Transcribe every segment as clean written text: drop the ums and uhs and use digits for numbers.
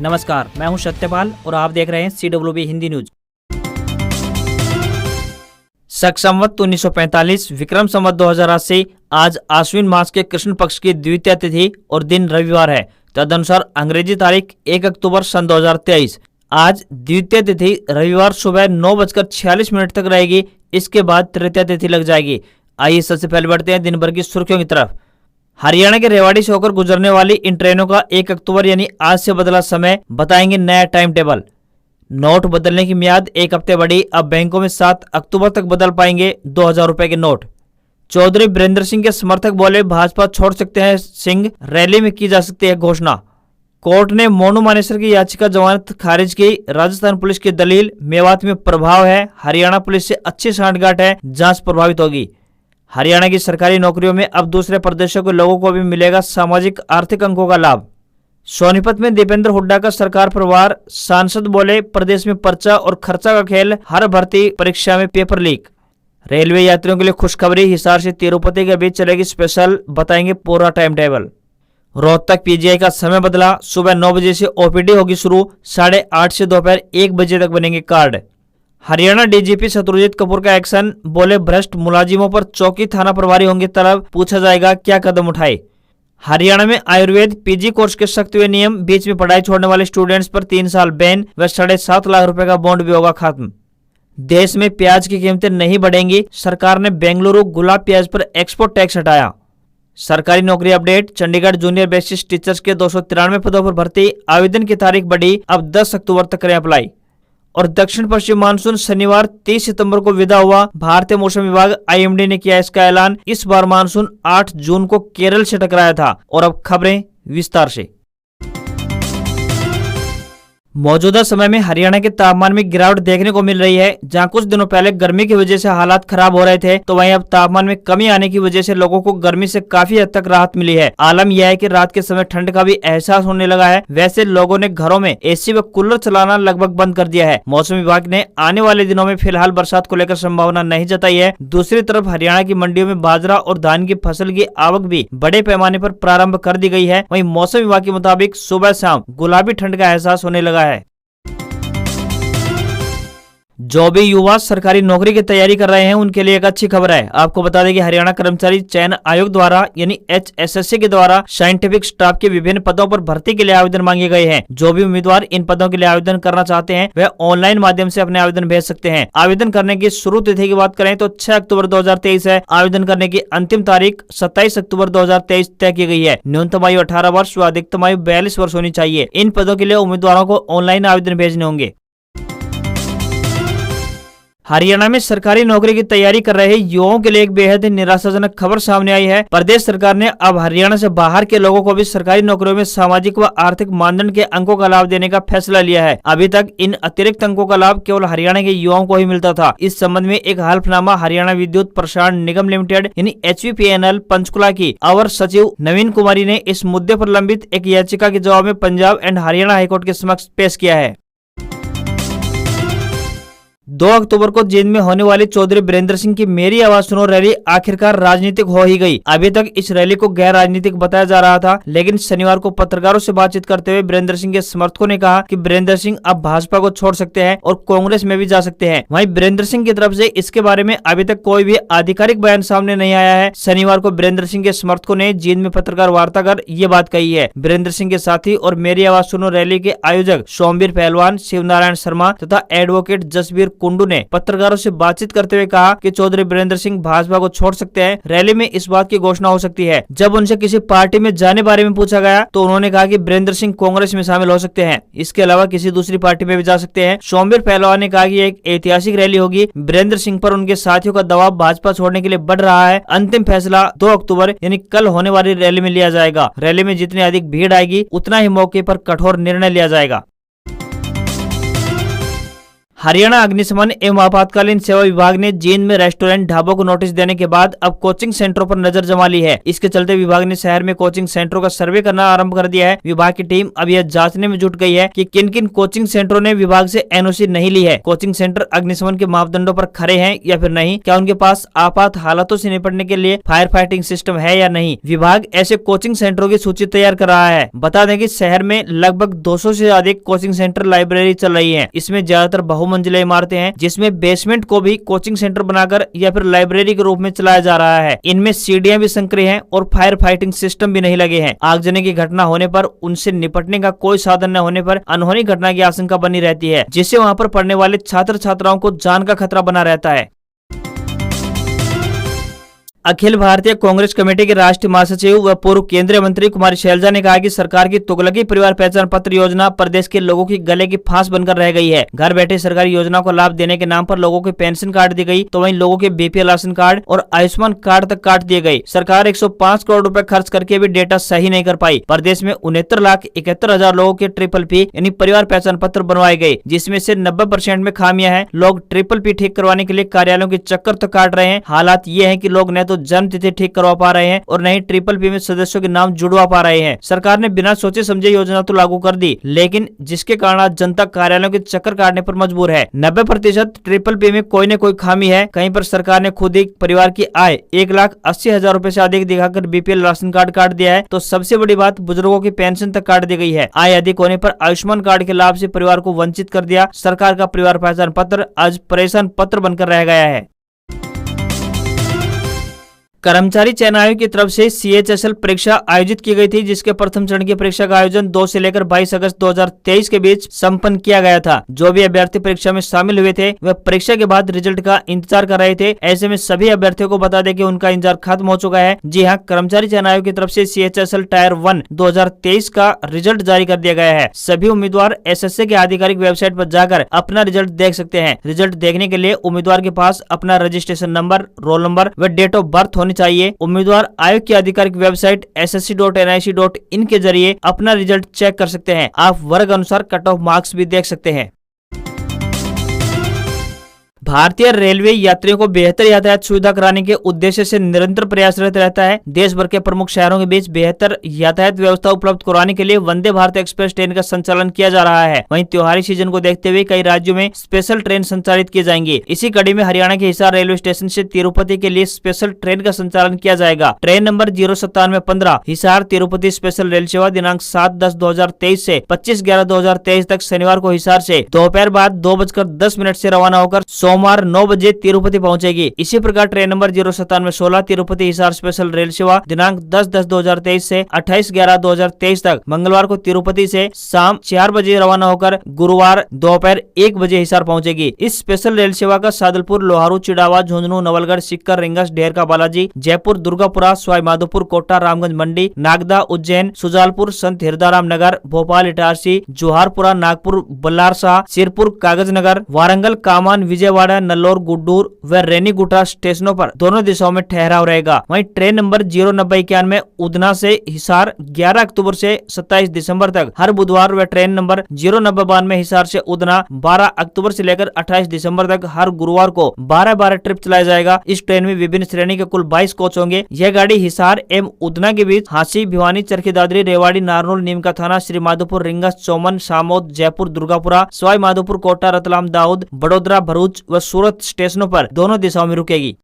नमस्कार, मैं हूं सत्यपाल और आप देख रहे हैं CWB हिंदी न्यूज। शक संवत 1945 विक्रम संवत 2080 आज आश्विन मास के कृष्ण पक्ष की द्वितीय तिथि और दिन रविवार है। तदनुसार अंग्रेजी तारीख 1 अक्टूबर सन 2023। आज द्वितीय तिथि रविवार सुबह 9:46 तक रहेगी। इसके बाद तृतीय तिथि लग जाएगी। आइए सबसे पहले बढ़ते हैं दिन भर की सुर्खियों की तरफ। हरियाणा के रेवाड़ी से होकर गुजरने वाली इन ट्रेनों का 1 अक्टूबर यानी आज से बदला समय, बताएंगे नया टाइम टेबल। नोट बदलने की मियाद 1 हफ्ते बढ़ी। अब बैंकों में 7 अक्टूबर तक बदल पाएंगे 2000 रुपए के नोट। चौधरी वीरेंद्र सिंह के समर्थक बोले भाजपा छोड़ सकते हैं सिंह, रैली में की जा सकती है घोषणा। कोर्ट ने मोनू मानेसर की याचिका जमानत खारिज की। राजस्थान पुलिस की दलील, मेवात में प्रभाव है, हरियाणा पुलिस से अच्छी सांठगांठ है, जांच प्रभावित होगी। हरियाणा की सरकारी नौकरियों में अब दूसरे प्रदेशों के लोगों को भी मिलेगा सामाजिक आर्थिक अंकों का लाभ। सोनीपत में दीपेंद्र हुड्डा का सरकार पर वार। सांसद बोले प्रदेश में पर्चा और खर्चा का खेल, हर भर्ती परीक्षा में पेपर लीक। रेलवे यात्रियों के लिए खुशखबरी, हिसार से तिरुपति के बीच चलेगी स्पेशल, बताएंगे पूरा टाइम टेबल। रोहतक PGI का समय बदला, सुबह 9 बजे से OPD होगी शुरू, 8:30 से दोपहर 1 बजे तक बनेंगे कार्ड। हरियाणा DGP शत्रुजीत कपूर का एक्शन, बोले भ्रष्ट मुलाजिमों पर चौकी थाना प्रभारी होंगे तलब, पूछा जाएगा क्या कदम उठाए। हरियाणा में आयुर्वेद PG कोर्स के सख्त हुए नियम, बीच में पढ़ाई छोड़ने वाले स्टूडेंट्स पर 3 साल बैन व 7.5 लाख रुपए का बॉन्ड भी होगा खत्म। देश में प्याज की कीमतें नहीं बढ़ेंगी, सरकार ने बेंगलुरु गुलाब प्याज पर एक्सपोर्ट टैक्स हटाया। सरकारी नौकरी update, Chandigarh junior basis teachers के 293 पदों पर भर्ती, आवेदन की तारीख बढ़ी, अब 10 अक्टूबर तक करें अप्लाई। और दक्षिण पश्चिम मानसून शनिवार 30 सितंबर को विदा हुआ। भारतीय मौसम विभाग IMD ने किया इसका ऐलान। इस बार मानसून 8 जून को केरल से टकराया था। और अब खबरें विस्तार से। मौजूदा समय में हरियाणा के तापमान में गिरावट देखने को मिल रही है। जहां कुछ दिनों पहले गर्मी की वजह से हालात खराब हो रहे थे, तो वहीं अब तापमान में कमी आने की वजह से लोगों को गर्मी से काफी हद तक राहत मिली है। आलम यह है कि रात के समय ठंड का भी एहसास होने लगा है। वैसे लोगों ने घरों में AC व कूलर चलाना लगभग बंद कर दिया है। मौसम विभाग ने आने वाले दिनों में फिलहाल बरसात को लेकर संभावना नहीं जताई है। दूसरी तरफ हरियाणा की मंडियों में बाजरा और धान की फसल की आवक भी बड़े पैमाने पर प्रारंभ कर दी गई है। वहीं मौसम विभाग के मुताबिक सुबह शाम गुलाबी ठंड का एहसास होने लगा है। जो भी युवा सरकारी नौकरी की तैयारी कर रहे हैं उनके लिए एक अच्छी खबर है। आपको बता दें कि हरियाणा कर्मचारी चयन आयोग द्वारा यानी HSSC के द्वारा साइंटिफिक स्टाफ के विभिन्न पदों पर भर्ती के लिए आवेदन मांगे गए हैं। जो भी उम्मीदवार इन पदों के लिए आवेदन करना चाहते हैं वह ऑनलाइन माध्यम से अपने आवेदन भेज सकते हैं। आवेदन करने की शुरू तिथि की बात करें तो 6 अक्टूबर 2023 है। आवेदन करने की अंतिम तारीख 27 अक्टूबर 2023 तय की गई है। न्यूनतम आयु 18 वर्ष व अधिकतम आयु 42 वर्ष होनी चाहिए। इन पदों के लिए उम्मीदवारों को ऑनलाइन आवेदन भेजने होंगे। हरियाणा में सरकारी नौकरी की तैयारी कर रहे युवाओं के लिए एक बेहद निराशाजनक खबर सामने आई है। प्रदेश सरकार ने अब हरियाणा से बाहर के लोगों को भी सरकारी नौकरियों में सामाजिक व आर्थिक मानदंड के अंकों का लाभ देने का फैसला लिया है। अभी तक इन अतिरिक्त अंकों का लाभ केवल हरियाणा के युवाओं को ही मिलता था। इस संबंध में एक हल्फनामा हरियाणा विद्युत प्रसारण निगम लिमिटेड यानी HVPNL पंचकुला की अवर सचिव नवीन कुमारी ने इस मुद्दे पर लंबित एक याचिका के जवाब में पंजाब एंड हरियाणा हाईकोर्ट के समक्ष पेश किया है। 2 अक्टूबर को जींद में होने वाली चौधरी वीरेंद्र सिंह की मेरी आवाज सुनो रैली आखिरकार राजनीतिक हो ही गई। अभी तक इस रैली को गैर राजनीतिक बताया जा रहा था, लेकिन शनिवार को पत्रकारों से बातचीत करते हुए वीरेंद्र सिंह के समर्थकों ने कहा कि वीरेंद्र सिंह अब भाजपा को छोड़ सकते हैं और कांग्रेस में भी जा सकते हैं। वहीं वीरेंद्र सिंह की तरफ से इसके बारे में अभी तक कोई भी आधिकारिक बयान सामने नहीं आया है। शनिवार को वीरेंद्र सिंह के समर्थकों ने जींद में पत्रकार वार्ता कर ये बात कही है। वीरेंद्र सिंह के साथी और मेरी आवाज सुनो रैली के आयोजक सोमवीर पहलवान, शिवनारायण शर्मा तथा एडवोकेट जसवीर कुंडू ने पत्रकारों से बातचीत करते हुए कहा कि चौधरी वीरेंद्र सिंह भाजपा को छोड़ सकते हैं। रैली में इस बात की घोषणा हो सकती है। जब उनसे किसी पार्टी में जाने बारे में पूछा गया तो उन्होंने कहा कि वीरेंद्र सिंह कांग्रेस में शामिल हो सकते हैं, इसके अलावा किसी दूसरी पार्टी में भी जा सकते हैं। सोमवीर पहलवान ने कहा कि एक ऐतिहासिक रैली होगी। वीरेंद्र सिंह पर उनके साथियों का दबाव भाजपा छोड़ने के लिए बढ़ रहा है। अंतिम फैसला 2 अक्टूबर यानी कल होने वाली रैली में लिया जाएगा। रैली में जितनी अधिक भीड़ आएगी उतना ही मौके पर कठोर निर्णय लिया जाएगा। हरियाणा अग्निशमन एवं आपातकालीन सेवा विभाग ने जींद में रेस्टोरेंट ढाबों को नोटिस देने के बाद अब कोचिंग सेंटरों पर नजर जमा ली है। इसके चलते विभाग ने शहर में कोचिंग सेंटरों का सर्वे करना आरंभ कर दिया है। विभाग की टीम अब यह जांचने में जुट गई है कि किन किन कोचिंग सेंटरों ने विभाग से एनओसी नहीं ली है। कोचिंग सेंटर अग्निशमन के मापदंडों पर खरे हैं या फिर नहीं, क्या उनके पास आपात हालातों से निपटने के लिए फायर फाइटिंग सिस्टम है या नहीं। विभाग ऐसे कोचिंग सेंटरों की सूची तैयार कर रहा है। बता दें कि शहर में लगभग 200 से अधिक कोचिंग सेंटर लाइब्रेरी चल रही है। इसमें ज्यादातर बहुमंजिला इमारतें हैं, जिसमें बेसमेंट को भी कोचिंग सेंटर बनाकर या फिर लाइब्रेरी के रूप में चलाया जा रहा है। इनमें सीढ़ियां भी संकरी हैं और फायर फाइटिंग सिस्टम भी नहीं लगे हैं। आगजनी की घटना होने पर उनसे निपटने का कोई साधन न होने पर अनहोनी घटना की आशंका बनी रहती है, जिससे वहां पर पढ़ने वाले छात्र छात्राओं को जान का खतरा बना रहता है। अखिल भारतीय कांग्रेस कमेटी के राष्ट्रीय महासचिव व पूर्व केंद्रीय मंत्री कुमारी शैलजा ने कहा कि सरकार की तुगलकी परिवार पहचान पत्र योजना प्रदेश के लोगों की गले की फांस बनकर रह गई है। घर बैठे सरकारी योजनाओं को लाभ देने के नाम पर लोगों के पेंशन काट दी गई, तो वहीं लोगों के बीपीएल राशन कार्ड और आयुष्मान कार्ड तक काट दिए गए। सरकार 105 करोड़ रुपए खर्च करके भी डेटा सही नहीं कर पाई। प्रदेश में 69,71,000 लोगों के ट्रिपल पी यानी परिवार पहचान पत्र बनवाए गए, जिसमें से 90% में खामियां हैं। लोग ट्रिपल पी ठीक करवाने के लिए कार्यालयों के चक्कर तो काट रहे हैं। हालात ये है कि लोग न तो जन्म तिथि ठीक करवा पा रहे हैं और नहीं ट्रिपल पी में सदस्यों के नाम जुड़वा पा रहे हैं। सरकार ने बिना सोचे समझे योजना तो लागू कर दी, लेकिन जिसके कारण आज जनता कार्यालयों के चक्कर काटने पर मजबूर है। 90% ट्रिपल पी में कोई न कोई खामी है। कहीं पर सरकार ने खुद एक परिवार की आय 1,80,000 रुपए से अधिक दिखाकर बीपीएल राशन कार्ड काट दिया है। तो सबसे बड़ी बात, बुजुर्गों की पेंशन तक काट दी गई है। आय अधिक होने पर आयुष्मान कार्ड के लाभ से परिवार को वंचित कर दिया। सरकार का परिवार पहचान पत्र आज परेशान पत्र बनकर रह गया है। कर्मचारी चयन आयोग की तरफ से CHSL परीक्षा आयोजित की गई थी, जिसके प्रथम चरण की परीक्षा का आयोजन 2 से लेकर 22 अगस्त 2023 के बीच संपन्न किया गया था। जो भी अभ्यर्थी परीक्षा में शामिल हुए थे वह परीक्षा के बाद रिजल्ट का इंतजार कर रहे थे। ऐसे में सभी अभ्यर्थियों को बता दें कि उनका इंतजार खत्म हो चुका है। जी हां, कर्मचारी चयन आयोग की तरफ से CHSL टायर 1 2023 का रिजल्ट जारी कर दिया गया है। सभी उम्मीदवार SSC के आधिकारिक वेबसाइट पर जाकर अपना रिजल्ट देख सकते हैं। रिजल्ट देखने के लिए उम्मीदवार के पास अपना रजिस्ट्रेशन नंबर, रोल नंबर व डेट ऑफ बर्थ होनी चाहिए। उम्मीदवार आयोग की आधिकारिक वेबसाइट ssc.nic.in के जरिए अपना रिजल्ट चेक कर सकते हैं। आप वर्ग अनुसार कट ऑफ मार्क्स भी देख सकते हैं। भारतीय रेलवे यात्रियों को बेहतर यातायात सुविधा कराने के उद्देश्य से निरंतर प्रयासरत रहता है। देश भर के प्रमुख शहरों के बीच बेहतर यातायात व्यवस्था उपलब्ध कराने के लिए वंदे भारत एक्सप्रेस ट्रेन का संचालन किया जा रहा है। वहीं त्योहारी सीजन को देखते हुए कई राज्यों में स्पेशल ट्रेन संचालित किए जाएंगे। इसी कड़ी में हरियाणा के हिसार रेलवे स्टेशन से तिरुपति के लिए स्पेशल ट्रेन का संचालन किया जाएगा। Train number 09715 Hisar Tirupati special rail सेवा दिनांक 7/10/2023 से 25/11/2023 तक शनिवार को हिसार से दोपहर बाद 2:10 से रवाना होकर सोमवार 9 बजे तिरुपति पहुंचेगी। इसी प्रकार train number 09716 Tirupati Hisar special rail सेवा दिनांक 10/10/2023 से 28/11/2023 तक मंगलवार को तिरुपति से शाम 4 बजे रवाना होकर गुरुवार दोपहर 1 बजे हिसार पहुंचेगी। इस स्पेशल रेल सेवा का सादलपुर, लोहारू, चिड़ावा, झुंझुनू, नवलगढ़, सिक्कर, रिंगस, ढेरका बालाजी, जयपुर, दुर्गापुरा, सवाई माधोपुर, कोटा, रामगंज मंडी, नागदा, उज्जैन, सुजालपुर, संत हिरदाराम नगर, भोपाल, इटारसी, जोहारपुरा, नागपुर, बल्लारशाह, सिरपुर, कागजनगर, वारंगल, कामान, विजयवाड़ा, नल्लोर, गुड्डूर व रेनीगुटा स्टेशनों पर दोनों दिशाओं में ठहराव रहेगा। वहीं ट्रेन नंबर 0991 उधना से हिसार 11 अक्टूबर से 27 दिसंबर तक हर बुधवार व ट्रेन नंबर 0992 हिसार से उधना 12 अक्टूबर से लेकर 28 दिसंबर तक हर गुरुवार को 12-12 ट्रिप चलाया जाएगा। इस ट्रेन में विभिन्न श्रेणी के कुल 22 कोच होंगे। यह गाड़ी हिसार एवं उधना के बीच हांसी, भिवानी, चरखी दादरी, रेवाड़ी, नारनौल, नीमका थाना, श्री माधोपुर, रिंगस, चौमन, सामोद, जयपुर, दुर्गापुरा, सवाई माधोपुर, कोटा, रतलाम, दाऊद, बड़ोदरा, भरूच व सूरत स्टेशनों पर दोनों दिशाओं में रुकेगी।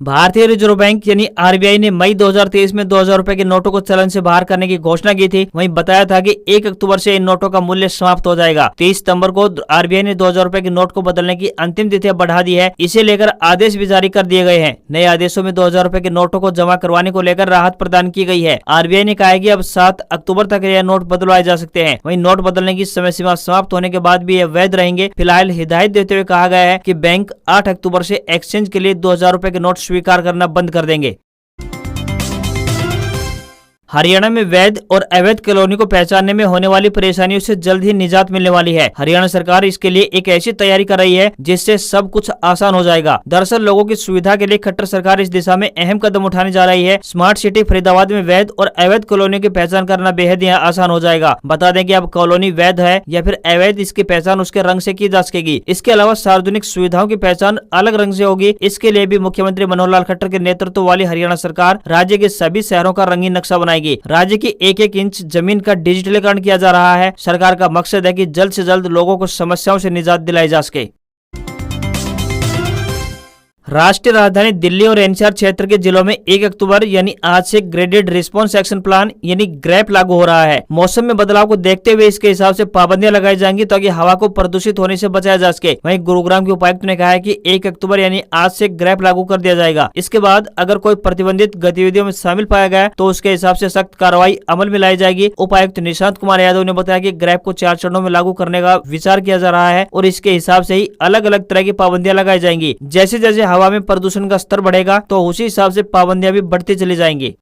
भारतीय रिजर्व बैंक यानी RBI ने मई 2023 में 2000 रुपए के नोटों को चलन से बाहर करने की घोषणा की थी। वहीं बताया था कि 1 अक्टूबर से इन नोटों का मूल्य समाप्त हो जाएगा। 30 सितंबर को RBI ने 2000 रुपए के नोट को बदलने की अंतिम तिथि बढ़ा दी है। इसे लेकर आदेश भी जारी कर दिए गए हैं। नए आदेशों में 2000 रुपए के नोटों को जमा करवाने को लेकर राहत प्रदान की गई है। RBI ने कहा है कि अब 7 अक्टूबर तक यह नोट बदलवाए जा सकते हैं। वहीं नोट बदलने की समय सीमा समाप्त होने के बाद भी यह वैध रहेंगे। फिलहाल हिदायत देते हुए कहा गया है कि बैंक 8 अक्टूबर से एक्सचेंज के लिए 2000 रुपए के नोट स्वीकार करना बंद कर देंगे। हरियाणा में वैध और अवैध कॉलोनी को पहचानने में होने वाली परेशानियों से जल्द ही निजात मिलने वाली है। हरियाणा सरकार इसके लिए एक ऐसी तैयारी कर रही है जिससे सब कुछ आसान हो जाएगा। दरअसल लोगों की सुविधा के लिए खट्टर सरकार इस दिशा में अहम कदम उठाने जा रही है। स्मार्ट सिटी फरीदाबाद में वैध और अवैध कॉलोनी की पहचान करना बेहद ही आसान हो जाएगा। बता दें कि अब कॉलोनी वैध है या फिर अवैध, इसकी पहचान उसके रंग से की जा सकेगी। इसके अलावा सार्वजनिक सुविधाओं की पहचान अलग रंग से होगी। इसके लिए भी मुख्यमंत्री मनोहर लाल खट्टर के नेतृत्व वाली हरियाणा सरकार राज्य के सभी शहरों का रंगीन नक्शा बनाएगी। राज्य की एक इंच जमीन का डिजिटलीकरण किया जा रहा है। सरकार का मकसद है कि जल्द से जल्द लोगों को समस्याओं से निजात दिलाई जा सके। राष्ट्रीय राजधानी दिल्ली और एनसीआर क्षेत्र के जिलों में 1 अक्टूबर यानी आज से ग्रेडेड रिस्पांस एक्शन प्लान यानी ग्रैप लागू हो रहा है। मौसम में बदलाव को देखते हुए इसके हिसाब से पाबंदियां लगाई जाएंगी ताकि हवा को प्रदूषित होने से बचाया जा सके। वहीं गुरुग्राम के उपायुक्त ने कहा है कि 1 अक्टूबर यानी आज से ग्रैप लागू कर दिया जाएगा। इसके बाद अगर कोई प्रतिबंधित गतिविधियों में शामिल पाया गया तो उसके हिसाब से सख्त कार्रवाई अमल में लाई जाएगी। उपायुक्त निशांत कुमार यादव ने बताया कि ग्रैप को 4 चरणों में लागू करने का विचार किया जा रहा है और इसके हिसाब से ही अलग अलग तरह की पाबंदियां लगाई जाएंगी। जैसे जैसे हवा में प्रदूषण का स्तर बढ़ेगा तो उसी हिसाब से पाबंदियां भी बढ़ती चली जाएंगी।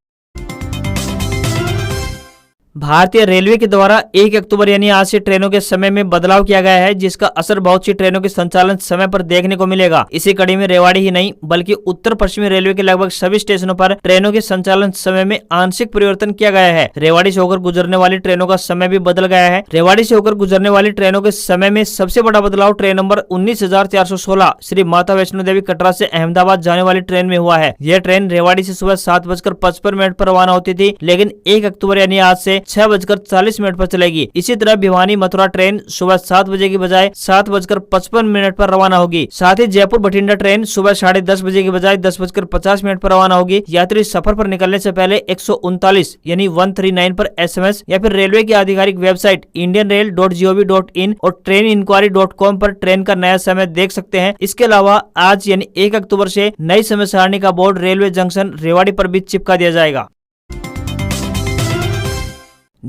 भारतीय रेलवे के द्वारा 1 अक्टूबर यानी आज से ट्रेनों के समय में बदलाव किया गया है, जिसका असर बहुत सी ट्रेनों के संचालन समय पर देखने को मिलेगा। इसी कड़ी में रेवाड़ी ही नहीं बल्कि उत्तर पश्चिमी रेलवे के लगभग सभी स्टेशनों पर ट्रेनों के संचालन समय में आंशिक परिवर्तन किया गया है। रेवाड़ी से होकर गुजरने वाली ट्रेनों का समय भी बदल गया है। रेवाड़ी से होकर गुजरने वाली ट्रेनों के समय में सबसे बड़ा बदलाव ट्रेन नंबर 19,416 श्री माता वैष्णो देवी कटरा से अहमदाबाद जाने वाली ट्रेन में हुआ है। यह ट्रेन रेवाड़ी से सुबह 7:55 पर रवाना होती थी, लेकिन 1 अक्टूबर यानी आज से 6:40 पर चलेगी। इसी तरह भिवानी मथुरा ट्रेन सुबह 7 बजे की बजाय 7:55 पर रवाना होगी। साथ ही जयपुर बठिंडा ट्रेन सुबह 10:30 बजे की बजाय 10:50 पर रवाना होगी। यात्री सफर पर निकलने से पहले 139 यानी 139 पर SMS या फिर रेलवे की आधिकारिक वेबसाइट indianrail.gov.in और traininquiry.com पर ट्रेन का नया समय देख सकते हैं। इसके अलावा आज यानी 1 अक्टूबर से नई समय सारणी का बोर्ड रेलवे जंक्शन रेवाड़ी पर भी चिपका दिया जाएगा।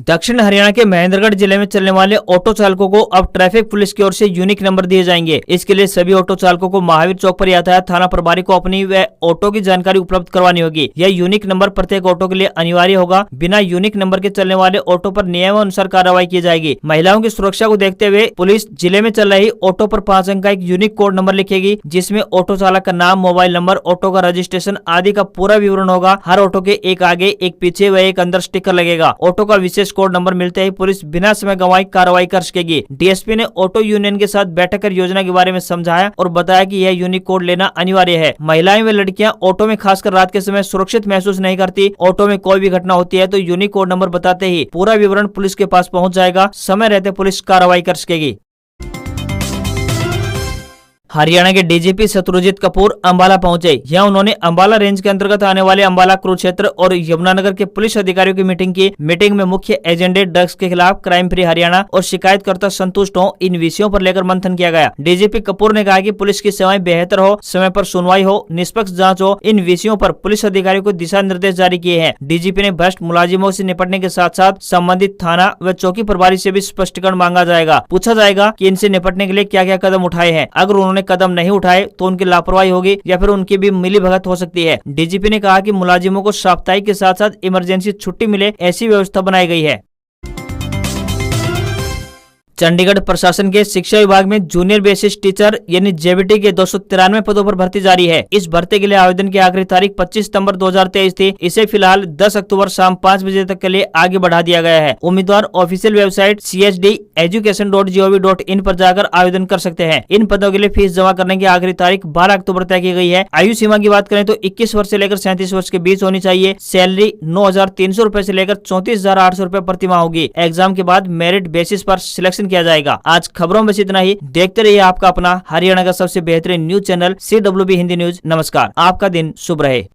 दक्षिण हरियाणा के महेंद्रगढ़ जिले में चलने वाले ऑटो चालकों को अब ट्रैफिक पुलिस की ओर से यूनिक नंबर दिए जाएंगे। इसके लिए सभी ऑटो चालकों को महावीर चौक पर यातायात थाना प्रभारी को अपनी व ऑटो की जानकारी उपलब्ध करवानी होगी। यह यूनिक नंबर प्रत्येक ऑटो के लिए अनिवार्य होगा। बिना यूनिक नंबर के चलने वाले ऑटो पर नियमानुसार कार्रवाई की जाएगी। महिलाओं की सुरक्षा को देखते हुए पुलिस जिले में चल रही ऑटो पर 5 अंक का एक यूनिक कोड नंबर लिखेगी, जिसमें ऑटो चालक का नाम, मोबाइल नंबर, ऑटो का रजिस्ट्रेशन आदि का पूरा विवरण होगा। हर ऑटो के एक आगे, एक पीछे व एक अंदर स्टिकर लगेगा। ऑटो का विशेष कोड नंबर मिलते ही पुलिस बिना समय गंवाए कार्रवाई कर सकेगी। डीएसपी ने ऑटो यूनियन के साथ बैठक कर योजना के बारे में समझाया और बताया कि यह यूनिक कोड लेना अनिवार्य है। महिलाएं व लड़कियां ऑटो में खासकर रात के समय सुरक्षित महसूस नहीं करती। ऑटो में कोई भी घटना होती है तो यूनिक कोड नंबर बताते ही पूरा विवरण पुलिस के पास पहुंच जाएगा। समय रहते पुलिस कार्रवाई कर सकेगी। हरियाणा के डीजीपी शत्रुजीत कपूर अंबाला पहुंचे। यहां उन्होंने अंबाला रेंज के अंतर्गत आने वाले अंबाला कुरुक्षेत्र और यमुनानगर के पुलिस अधिकारियों की मीटिंग की। मीटिंग में मुख्य एजेंडे ड्रग्स के खिलाफ, क्राइम फ्री हरियाणा और शिकायतकर्ता संतुष्ट हो, इन विषयों पर लेकर मंथन किया गया। डीजीपी कपूर ने कहा कि पुलिस की सेवाएं बेहतर हो, समय पर सुनवाई हो, निष्पक्ष जाँच हो, इन विषयों पर पुलिस अधिकारियों को दिशा निर्देश जारी किए हैं। डीजीपी ने भ्रष्ट मुलाजिमों से निपटने के साथ साथ संबंधित थाना व चौकी प्रभारी से भी स्पष्टीकरण मांगा जाएगा। पूछा जाएगा कि इनसे निपटने के लिए क्या क्या कदम उठाए हैं। अगर उन्होंने कदम नहीं उठाए तो उनकी लापरवाही होगी या फिर उनकी भी मिलीभगत हो सकती है। डीजीपी ने कहा कि मुलाजिमों को साप्ताहिक के साथ साथ इमरजेंसी छुट्टी मिले, ऐसी व्यवस्था बनाई गई है। चंडीगढ़ प्रशासन के शिक्षा विभाग में जूनियर बेसिस टीचर यानी जेबीटी के 293 पदों पर भर्ती जारी है। इस भर्ती के लिए आवेदन की आखिरी तारीख 25 सितंबर 2023 थी। इसे फिलहाल 10 अक्टूबर शाम 5 बजे तक के लिए आगे बढ़ा दिया गया है। उम्मीदवार ऑफिशियल वेबसाइट chdeducation.gov.in पर जाकर आवेदन कर सकते हैं। इन पदों के लिए फीस जमा करने की आखिरी तारीख 12 अक्टूबर तय की गई है। आयु सीमा की बात करें तो 21 वर्ष से लेकर 37 वर्ष के बीच होनी चाहिए। सैलरी 9,300 रूपए से लेकर 34,800 रूपए प्रति माह होगी। एग्जाम के बाद मेरिट बेसिस पर सिलेक्शन किया जाएगा। आज खबरों में इतना ही। देखते रहिए आपका अपना हरियाणा का सबसे बेहतरीन news channel CWB Hindi news. नमस्कार, आपका दिन शुभ रहे।